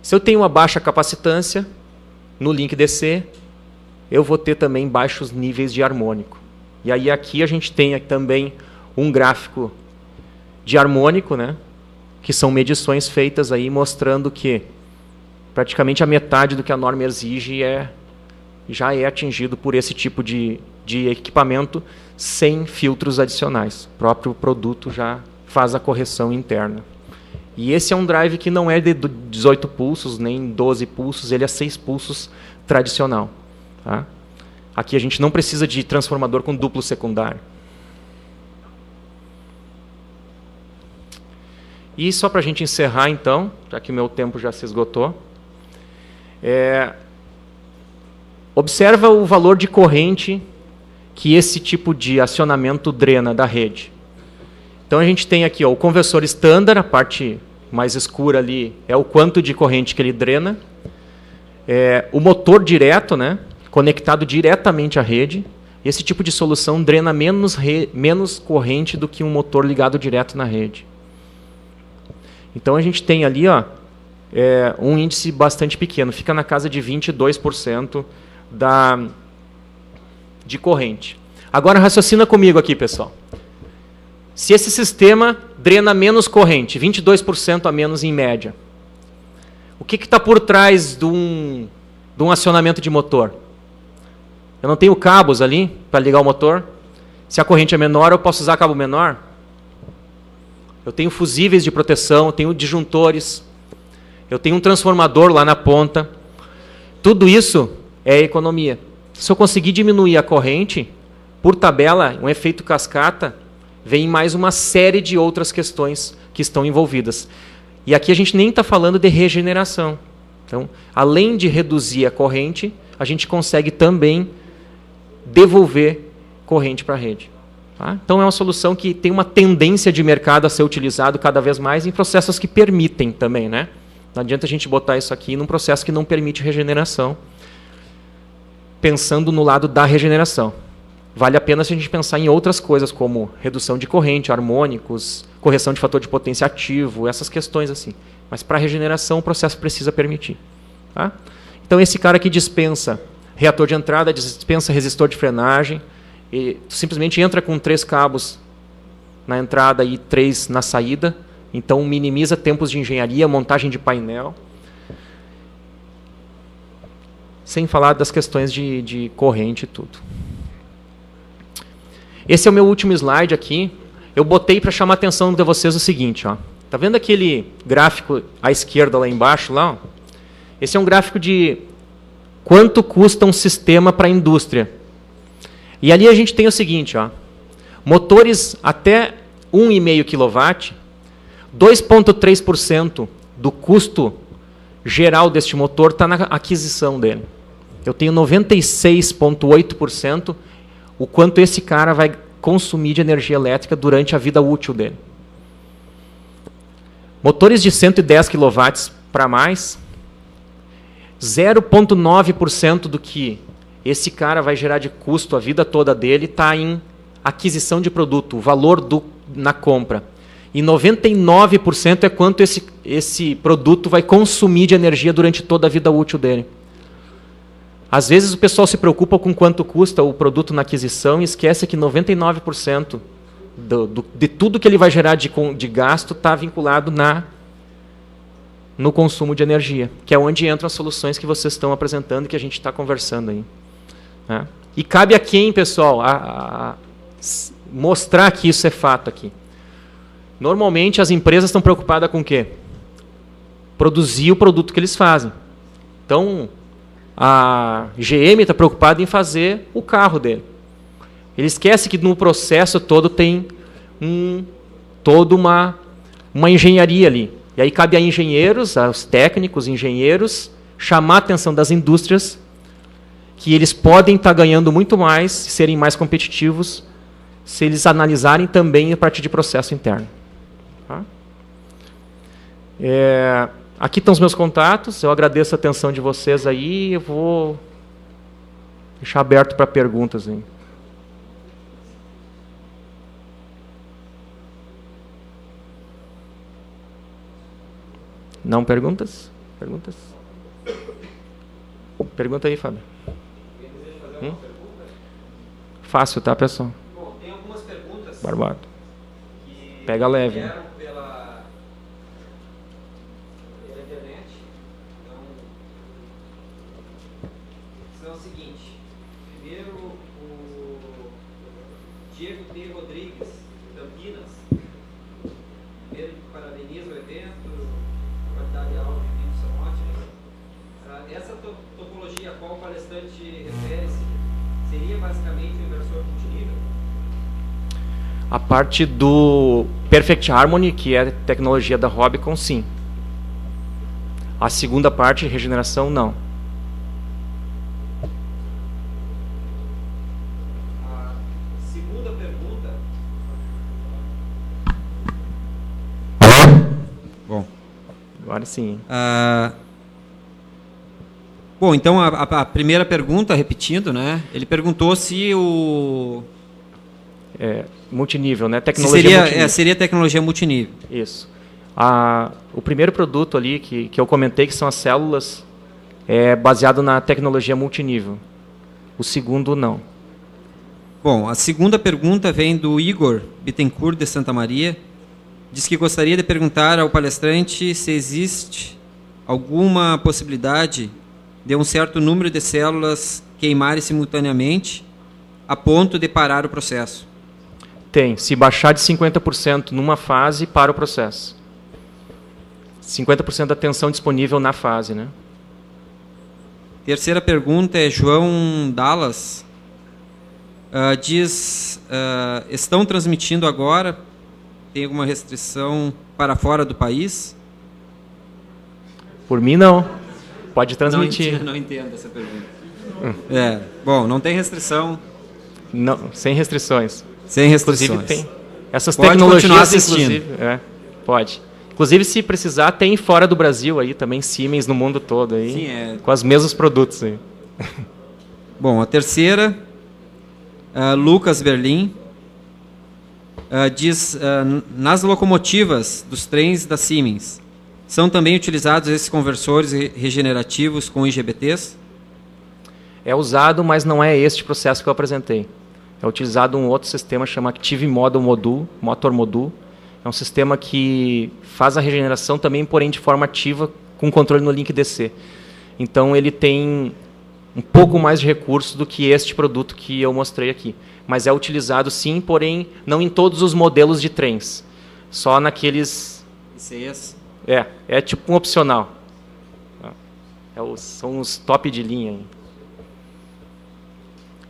Se eu tenho uma baixa capacitância, no link DC, eu vou ter também baixos níveis de harmônico. E aí aqui a gente tem também um gráfico de harmônico, né, que são medições feitas aí mostrando que praticamente a metade do que a norma exige já é atingido por esse tipo de equipamento sem filtros adicionais. O próprio produto já faz a correção interna. E esse é um drive que não é de 18 pulsos, nem 12 pulsos, ele é 6 pulsos tradicional. Tá? Aqui a gente não precisa de transformador com duplo secundário. E só para a gente encerrar, então, já que o meu tempo já se esgotou, observa o valor de corrente que esse tipo de acionamento drena da rede. Então a gente tem aqui o conversor standard, a parte mais escura ali é o quanto de corrente que ele drena. O motor direto, né, conectado diretamente à rede. Esse tipo de solução drena menos corrente do que um motor ligado direto na rede. Então a gente tem ali um índice bastante pequeno, fica na casa de 22% de corrente. Agora raciocina comigo aqui, pessoal. Se esse sistema drena menos corrente, 22% a menos em média, o que está por trás de um acionamento de motor? Eu não tenho cabos ali para ligar o motor? Se a corrente é menor, eu posso usar cabo menor? Eu tenho fusíveis de proteção, eu tenho disjuntores, eu tenho um transformador lá na ponta. Tudo isso é economia. Se eu conseguir diminuir a corrente, por tabela, um efeito cascata, vem mais uma série de outras questões que estão envolvidas. E aqui a gente nem está falando de regeneração. Então, além de reduzir a corrente, a gente consegue também devolver corrente para a rede. Tá? Então, é uma solução que tem uma tendência de mercado a ser utilizado cada vez mais em processos que permitem também. Né? Não adianta a gente botar isso aqui num processo que não permite regeneração, pensando no lado da regeneração. Vale a pena se a gente pensar em outras coisas, como redução de corrente, harmônicos, correção de fator de potência ativo, essas questões assim. Mas para regeneração o processo precisa permitir. Tá? Então esse cara aqui dispensa reator de entrada, dispensa resistor de frenagem, e simplesmente entra com 3 cabos na entrada e 3 na saída, então minimiza tempos de engenharia, montagem de painel, sem falar das questões de corrente e tudo. Esse é o meu último slide aqui. Eu botei para chamar a atenção de vocês o seguinte. Está vendo aquele gráfico à esquerda lá embaixo? Lá? Esse é um gráfico de quanto custa um sistema para a indústria. E ali a gente tem o seguinte. Motores até 1,5 kW, 2,3% do custo geral deste motor está na aquisição dele. Eu tenho 96,8% o quanto esse cara vai consumir de energia elétrica durante a vida útil dele. Motores de 110 kW para mais, 0,9% do que esse cara vai gerar de custo a vida toda dele está em aquisição de produto, o valor na compra. E 99% é quanto esse produto vai consumir de energia durante toda a vida útil dele. Às vezes o pessoal se preocupa com quanto custa o produto na aquisição e esquece que 99% de tudo que ele vai gerar de gasto está vinculado no consumo de energia, que é onde entram as soluções que vocês estão apresentando e que a gente está conversando aí. Né? E cabe a quem, pessoal, a mostrar que isso é fato aqui. Normalmente as empresas estão preocupadas com o quê? Produzir o produto que eles fazem. Então, a GM está preocupada em fazer o carro dele. Ele esquece que no processo todo tem toda uma engenharia ali. E aí cabe a engenheiros, aos técnicos, engenheiros, chamar a atenção das indústrias que eles podem estar ganhando muito mais, serem mais competitivos, se eles analisarem também a partir de processo interno. Tá? Aqui estão os meus contatos, eu agradeço a atenção de vocês aí, eu vou deixar aberto para perguntas aí. Não perguntas? Perguntas? Pergunta aí, Fábio. Fácil, tá, pessoal? Bom, tem algumas perguntas. Barbado. Pega leve. Vieram pela internet. Então, são o seguinte. Primeiro, o Diego T. Rodrigues, Campinas. Primeiro, parabeniza o evento. A qualidade de áudio e vídeo são ótimas. Essa topologia a qual o palestrante refere-se seria basicamente o inversor multinível? A parte do Perfect Harmony, que é a tecnologia da Robicon, sim. A segunda parte, regeneração, não. A segunda pergunta. Bom. Agora sim. Bom, então a primeira pergunta, repetindo, né? Ele perguntou se o... Multinível, né? Tecnologia multinível. Seria tecnologia multinível. Isso. O primeiro produto ali que eu comentei, que são as células, é baseado na tecnologia multinível. O segundo, não. Bom, a segunda pergunta vem do Igor Bittencourt de Santa Maria. Diz que gostaria de perguntar ao palestrante se existe alguma possibilidade de um certo número de células queimarem simultaneamente a ponto de parar o processo. Tem. Se baixar de 50% numa fase, para o processo. 50% da tensão disponível na fase, né? Terceira pergunta é João Dallas. Estão transmitindo agora? Tem alguma restrição para fora do país? Por mim, não. Pode transmitir. Não entendo essa pergunta. Bom, não tem restrição. Não, sem restrições. Sem restrições. Inclusive tem essas pode tecnologias, continuar assistindo. Inclusive, pode. Inclusive, se precisar, tem fora do Brasil aí também, Siemens no mundo todo aí, sim, com os mesmos produtos aí. Bom, a terceira, Lucas Berlim, diz, nas locomotivas dos trens da Siemens, são também utilizados esses conversores regenerativos com IGBTs? É usado, mas não é este processo que eu apresentei. É utilizado um outro sistema chamado Active Motor Module. É um sistema que faz a regeneração também, porém de forma ativa, com controle no link DC. Então ele tem um pouco mais de recurso do que este produto que eu mostrei aqui. Mas é utilizado sim, porém não em todos os modelos de trens. Só naqueles... ICEs? É tipo um opcional. São os top de linha. Hein?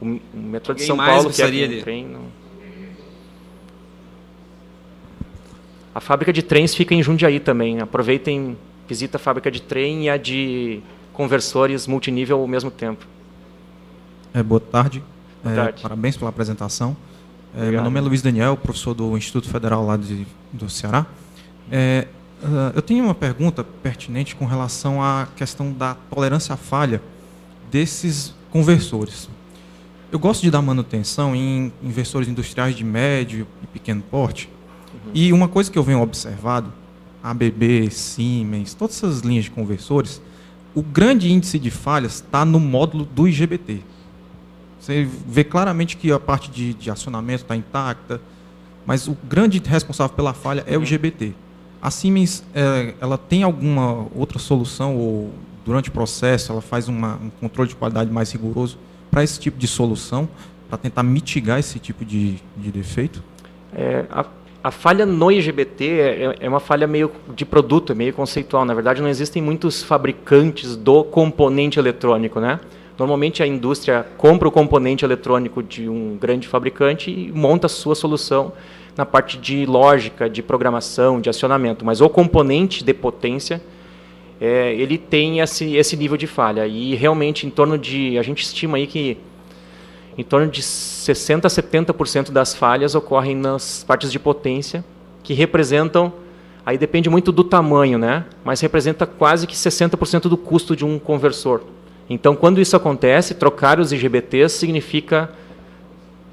O metrô de São Paulo, que é um trem... Não... A fábrica de trens fica em Jundiaí também. Aproveitem, visita a fábrica de trem e a de conversores multinível ao mesmo tempo. Boa tarde. Boa tarde. Parabéns pela apresentação. Meu nome é Luiz Daniel, professor do Instituto Federal lá do Ceará. Eu tenho uma pergunta pertinente com relação à questão da tolerância à falha desses conversores. Eu gosto de dar manutenção em inversores industriais de médio e pequeno porte. E uma coisa que eu venho observado, ABB, Siemens, todas essas linhas de conversores, o grande índice de falhas está no módulo do IGBT. Você vê claramente que a parte de acionamento está intacta, mas o grande responsável pela falha é o IGBT. A Siemens, ela tem alguma outra solução, ou durante o processo ela faz um controle de qualidade mais rigoroso para esse tipo de solução, para tentar mitigar esse tipo de defeito? A falha no IGBT é uma falha meio de produto, é meio conceitual. Na verdade, não existem muitos fabricantes do componente eletrônico, né? Normalmente a indústria compra o componente eletrônico de um grande fabricante e monta a sua solução na parte de lógica, de programação, de acionamento. Mas o componente de potência, ele tem esse nível de falha. E realmente, a gente estima aí que em torno de 60% a 70% das falhas ocorrem nas partes de potência, que representam, aí depende muito do tamanho, né? Mas representa quase que 60% do custo de um conversor. Então, quando isso acontece, trocar os IGBTs significa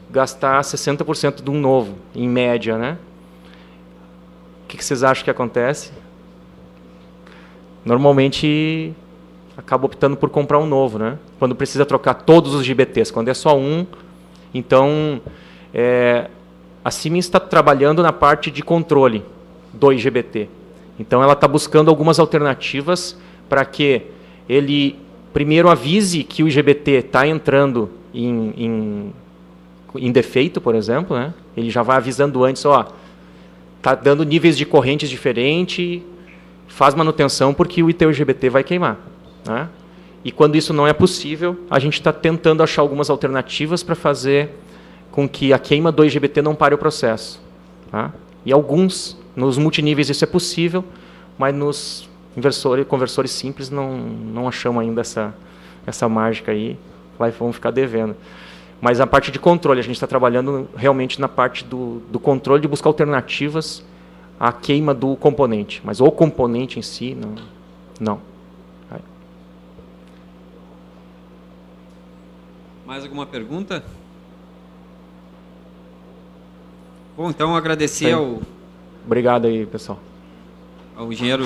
gastar 60% de um novo, em média, né? O que vocês acham que acontece? normalmente acaba optando por comprar um novo, né? Quando precisa trocar todos os GBTs. Quando é só um, então a Siemens está trabalhando na parte de controle do IGBT. Então ela está buscando algumas alternativas para que ele primeiro avise que o IGBT está entrando em defeito, por exemplo, né? Ele já vai avisando antes, ó, está dando níveis de correntes diferentes, faz manutenção porque o teu IGBT vai queimar, né? E quando isso não é possível, a gente está tentando achar algumas alternativas para fazer com que a queima do IGBT não pare o processo, tá? E nos multiníveis isso é possível, mas nos conversores simples não achamos ainda essa mágica aí, vamos ficar devendo. Mas a parte de controle, a gente está trabalhando realmente na parte do controle, de buscar alternativas à queima do componente. Mas o componente em si, não. Mais alguma pergunta? Bom, então agradecer Obrigado aí, pessoal. ao engenheiro